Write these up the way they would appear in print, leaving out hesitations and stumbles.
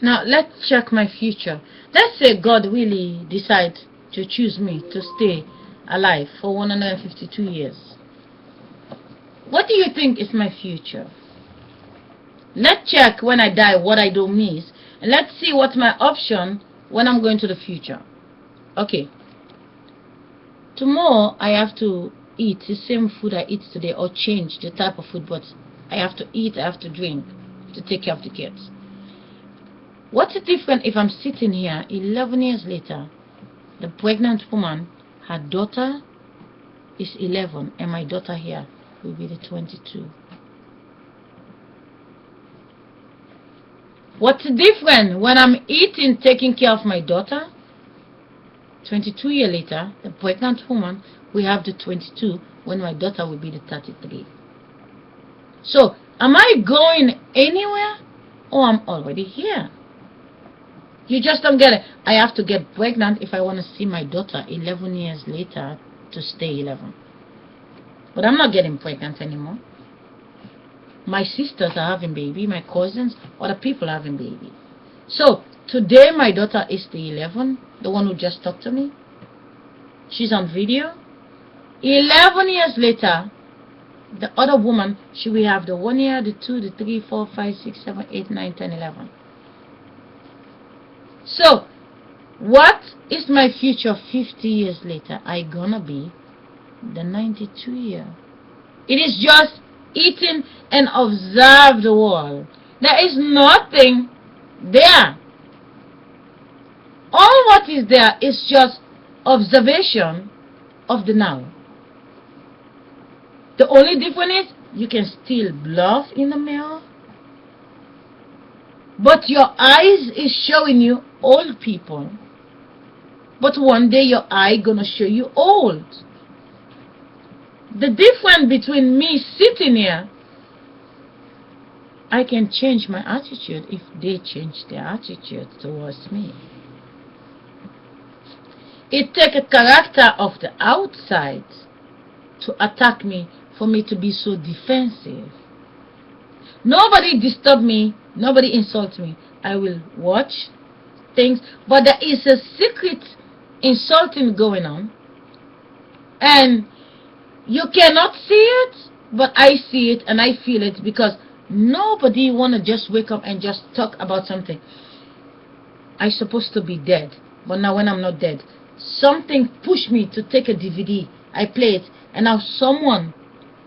Now let's check my future. Let's say God really decides to choose me to stay alive for 152 years. What do you think is my future? Let's check when I die what I do miss, and let's see what's my option when I'm going to the future. Okay. Tomorrow I have to eat the same food I eat today, or change the type of food, but I have to eat, I have to drink to take care of the kids. What's the difference if I'm sitting here 11 years later, the pregnant woman, her daughter is 11, and my daughter here will be the 22. What's the difference when I'm eating, taking care of my daughter? 22 years later, the pregnant woman will have the 22 when my daughter will be the 33. So, am I going anywhere, or I'm already here? You just don't get it. I have to get pregnant if I want to see my daughter 11 years later to stay 11. But I'm not getting pregnant anymore. My sisters are having baby, my cousins, other people are having baby. So, today my daughter is the 11, the one who just talked to me. She's on video. 11 years later, the other woman, she will have the 1 year, the 2, the 3, 4, 5, 6, 7, 8, 9, 10, 11. So, what is my future 50 years later? I gonna be the 92 year. It is just eating and observe the world. There is nothing there. All what is there is just observation of the now. The only difference is you can still bluff in the mirror, but your eyes is showing you old people. But one day your eye gonna show you old. The difference between me sitting here, I can change my attitude if they change their attitude towards me. It takes a character of the outside to attack me, for me to be so defensive. Nobody disturb me, nobody insult me. I will watch things, but there is a secret insulting going on, and you cannot see it, but I see it and I feel it, because nobody want to just wake up and just talk about something. I'm supposed to be dead, but now when I'm not dead, something pushed me to take a DVD. I play it, and now someone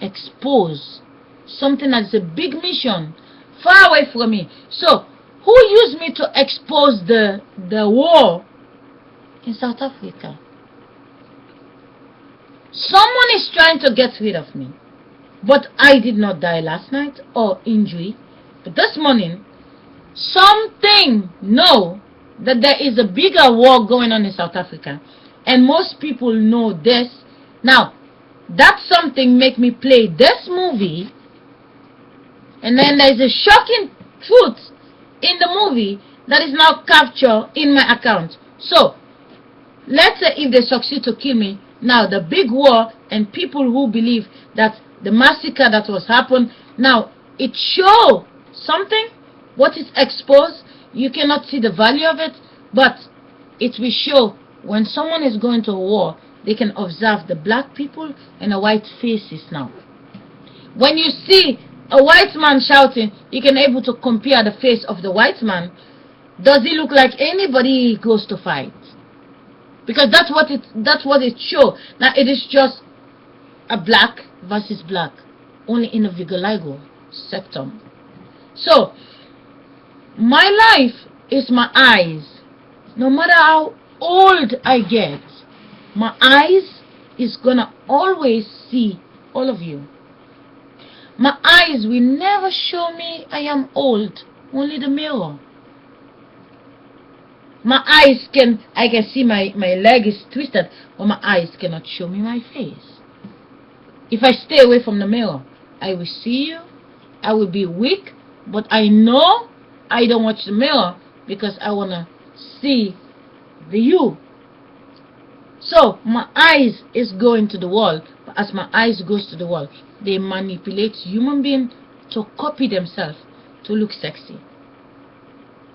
expose something that's a big mission far away from me. So, who used me to expose the war in South Africa? Someone is trying to get rid of me. But I did not die last night or injury. But this morning, something know that there is a bigger war going on in South Africa. And most people know this. Now, that something make me play this movie. And then there is a shocking truth in the movie that is now captured in my account. So, let's say if they succeed to kill me, now the big war and people who believe that the massacre that was happened, now it show something, what is exposed, you cannot see the value of it, but it will show when someone is going to a war, they can observe the black people and the white faces now. When you see a white man shouting, you can able to compare the face of the white man. Does he look like anybody goes to fight? Because that's what it shows. Now it is just a black versus black, only in the vitiligo septum. So my life is my eyes. No matter how old I get, my eyes is gonna always see all of you. My eyes will never show me I am old, only the mirror. My eyes I can see my leg is twisted, but my eyes cannot show me my face. If I stay away from the mirror, I will see you, I will be weak, but I know I don't watch the mirror because I want to see the you. So my eyes is going to the wall, but as my eyes goes to the wall, they manipulate human beings to copy themselves to look sexy.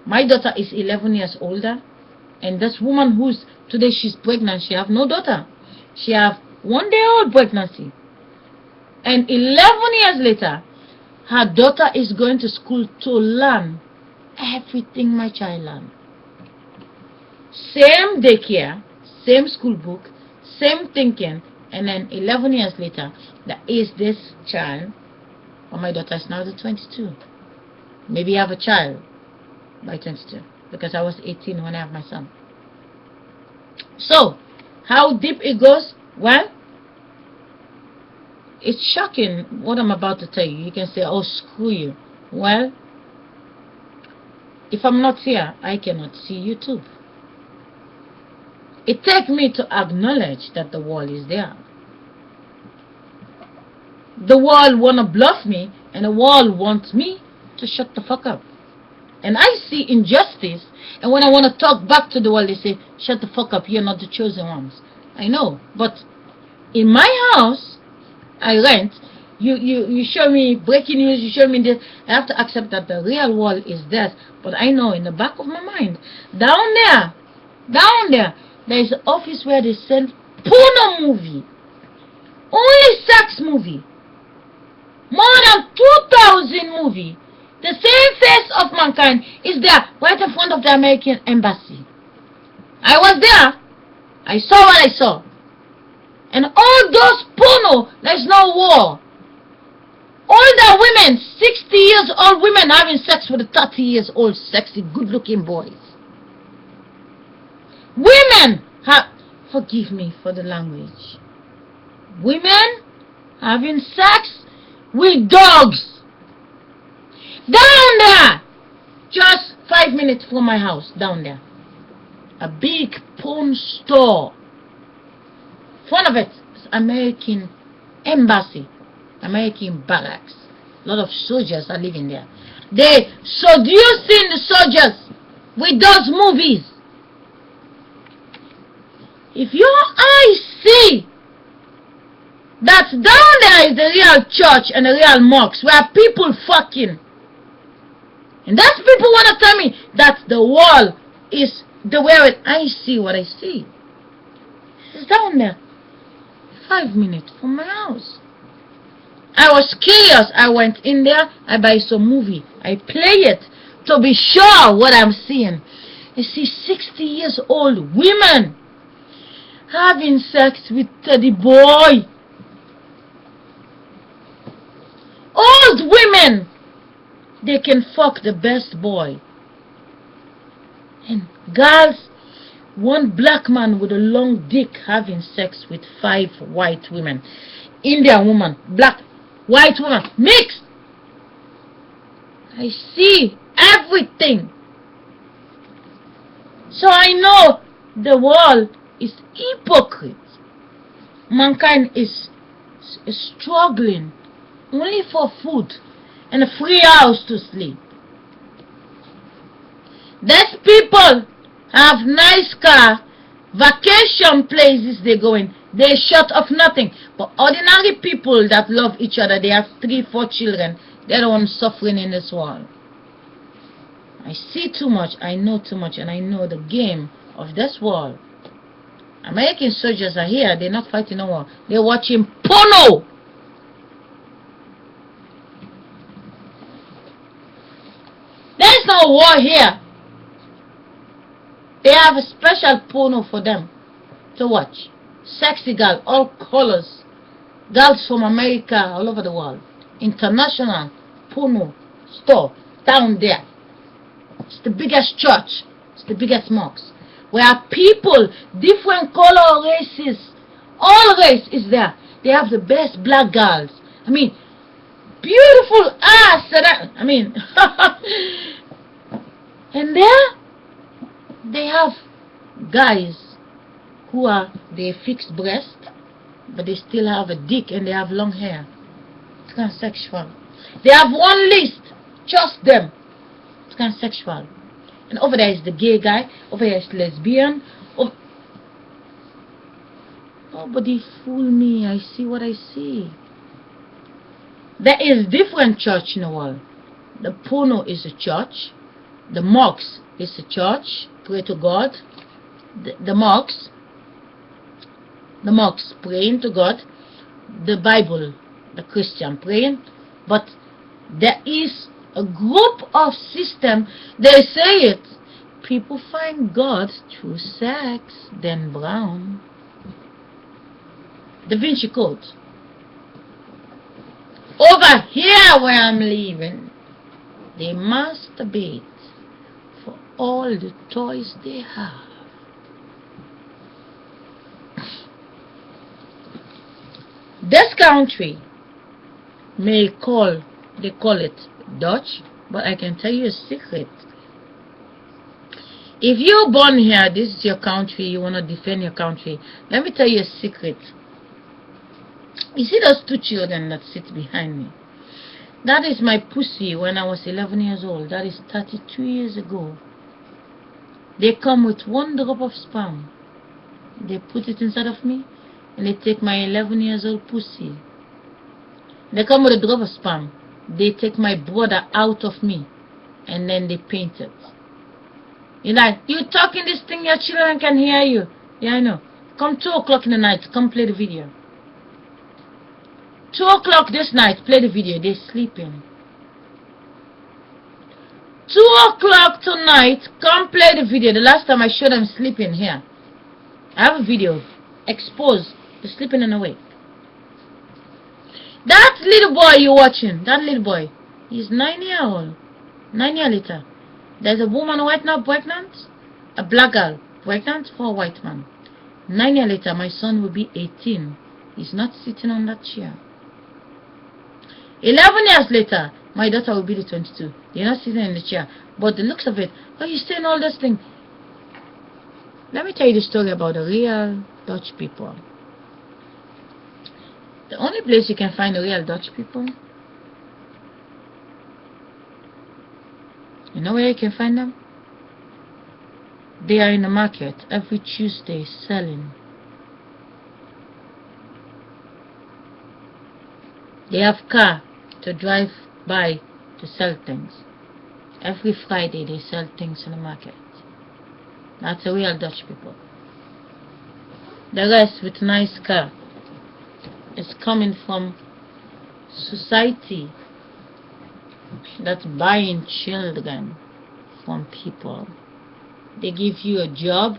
My daughter is 11 years older, and this woman who's today she's pregnant, she have no daughter. She have 1 day old pregnancy. And 11 years later, her daughter is going to school to learn everything my child learned. Same daycare, same school book, same thinking, and then 11 years later, that is this child, or my daughter is now 22. Maybe I have a child by 22, because I was 18 when I have my son. So, how deep it goes? Well, it's shocking what I'm about to tell you. You can say, oh, screw you. Well, if I'm not here, I cannot see YouTube. It takes me to acknowledge that the wall is there. The wall want to bluff me, and the wall wants me to shut the fuck up. And I see injustice, and when I want to talk back to the wall, they say, shut the fuck up, you're not the chosen ones. I know, but in my house, I rent, you show me breaking news, you show me this, I have to accept that the real wall is there. But I know in the back of my mind, down there is an office where they send porno movie, only sex movie, more than 2,000 movie. The same face of mankind is there right in front of the American embassy. I was there. I saw what I saw. And all those porno, there's no war. Older women, 60 years old women having sex with 30 years old sexy good looking boys. Women have, forgive me for the language, women having sex with dogs. Down there, just 5 minutes from my house, down there, a big porn store. Front of it is American embassy, American barracks. A lot of soldiers are living there. They seducing the soldiers with those movies. If your eyes see that down there is the real church and the real mosques where people fucking, and that's people want to tell me that the wall is the way I see what I see. It's down there. 5 minutes from my house. I was curious. I went in there. I buy some movie. I play it to be sure what I'm seeing. You see 60 years old women having sex with teddy boy. Old women, they can fuck the best boy. And girls, one black man with a long dick having sex with 5 white women. Indian woman, black, white woman, mixed. I see everything. So I know the world is hypocrite. Mankind is struggling only for food and a free house to sleep. These people have nice car, vacation places they go in. They shut off nothing. But ordinary people that love each other, they have 3, 4 children. They're the ones suffering in this world. I see too much, I know too much, and I know the game of this world. American soldiers are here. They're not fighting no war. They're watching porno. There's no war here. They have a special porno for them to watch. Sexy girl, all colors. Girls from America, all over the world. International porno store down there. It's the biggest church. It's the biggest mosque. Where people, different color, races, all race is there. They have the best black girls. I mean, beautiful ass. I mean, and there they have guys who are, they fixed breast, but they still have a dick and they have long hair. Transsexual. They have one list, just them. Transsexual. And over there is the gay guy. Over here is lesbian. Nobody fool me. I see what I see. There is different church in the world. The porno is a church. The mosque is a church, pray to God. The mosque praying to God. The Bible, the Christian praying. But there is a group of system, they say it, people find God through sex. Dan Brown. Da Vinci Code. Over here where I'm living, they masturbate for all the toys they have. This country they call it Dutch, but I can tell you a secret. If you're born here, this is your country, you want to defend your country, let me tell you a secret. You see those two children that sit behind me? That is my pussy when I was 11 years old. That is 32 years ago. They come with one drop of sperm. They put it inside of me, and they take my 11 years old pussy. They come with a drop of sperm. They take my brother out of me, and then they paint it. You're like, you talking this thing, your children can hear you. Yeah, I know. Come 2 o'clock in the night, come play the video. 2 o'clock this night, play the video. They're sleeping. 2 o'clock tonight, come play the video. The last time I showed them sleeping here. I have a video. Exposed. They're sleeping and awake. That little boy you're watching, that little boy, he's 9 years old. 9 years later. There's a woman right now pregnant, a black girl pregnant for a white man. 9 years later, my son will be 18. He's not sitting on that chair. 11 years later, my daughter will be the 22. They're not sitting in the chair. But the looks of it, oh, you're saying all this thing. Let me tell you the story about the real Dutch people. The only place you can find the real Dutch people, you know where you can find them? They are in the market every Tuesday selling. They have car to drive by to sell things. Every Friday they sell things in the market. That's the real Dutch people. The rest with nice car is coming from society that's buying children from people. They give you a job.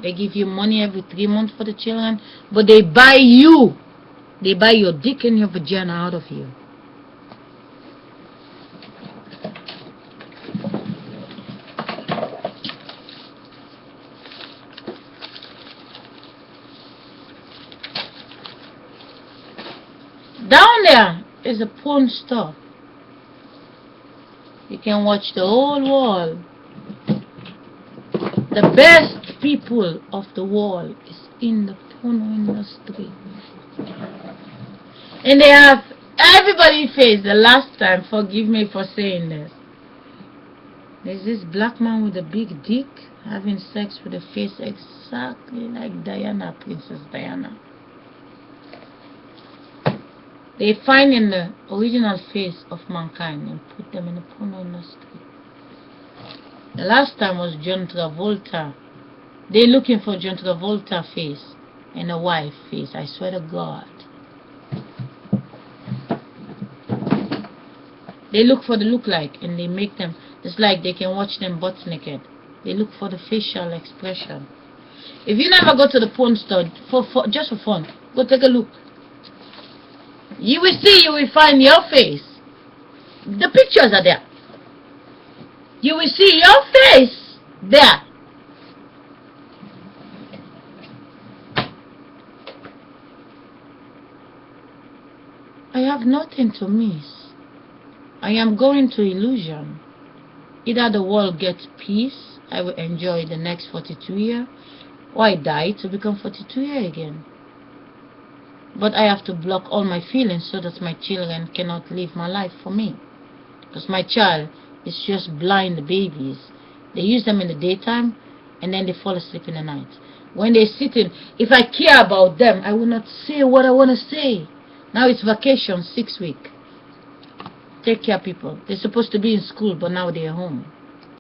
They give you money every 3 months for the children. But they buy you. They buy your dick and your vagina out of you. Down there is a porn store. You can watch the whole world. The best people of the world is in the porno industry. And they have everybody face. The last time, forgive me for saying this. There's this black man with a big dick having sex with a face exactly like Diana, Princess Diana. They find in the original face of mankind and put them in the porno industry. The last time was John Travolta. They're looking for John Travolta face and a wife face. I swear to God. They look for the look-like and they make them. It's like they can watch them butts naked. They look for the facial expression. If you never go to the porn store just for fun, go take a look. You will see, you will find your face. The pictures are there. You will see your face there. I have nothing to miss. I am going to illusion. Either the world gets peace, I will enjoy the next 42 years, or I die to become 42 years again. But I have to block all my feelings so that my children cannot live my life for me. Because my child is just blind babies. They use them in the daytime and then they fall asleep in the night. When they're sitting, if I care about them, I will not say what I want to say. Now it's vacation, 6 weeks. Take care, people. They're supposed to be in school, but now they're home.